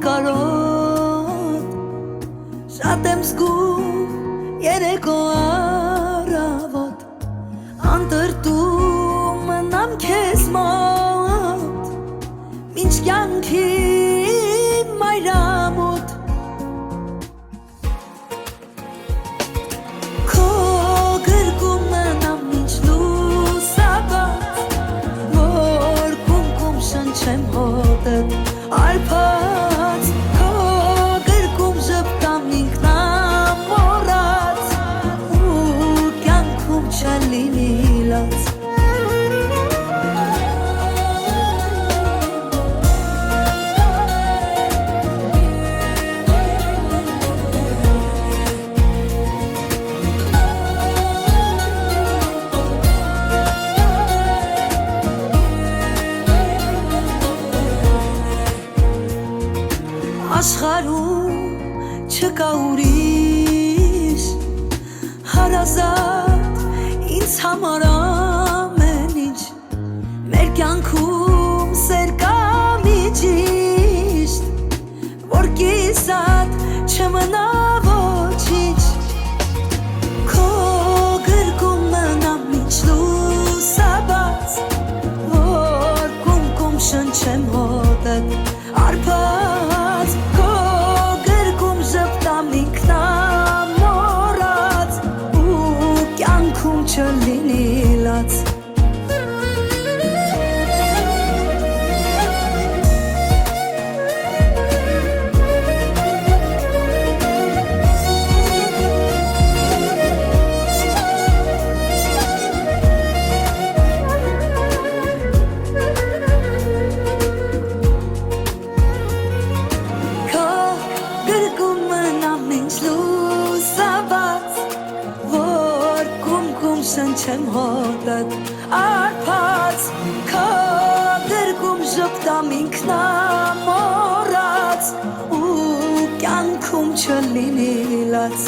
կարոտ Շատ եմ զգում երեկո առավոտ Անտրտում մնամ քեզ մոտ Մինչ կյանքի մայրամոտ Քո գրկում մնամ մինչ լուսաբաց Որ կում շնչեմ հոտդ արփած Քո գրկում ժպտամ ինքնամոռաց Ու կյանքում չլինի լաց Աշխարհում չկա ուրիշ հարազատ ինձ համար ամեն ինչ Մեր կյանքում սեր կա միջիշտ Որ կիսատ չմնա ոչինչ Քո գրկում մնամ մինչ լուսաբաց Որ կում շնչեմ հոտդ արփած Քո գրկում ժպտամ ինքնամոռաց Ու կյանքում չլինի լաց Շնչեմ հոտդ արփած Քո գրկում ժպտամ ինքնամոռաց Ու կյանքում չլինի լաց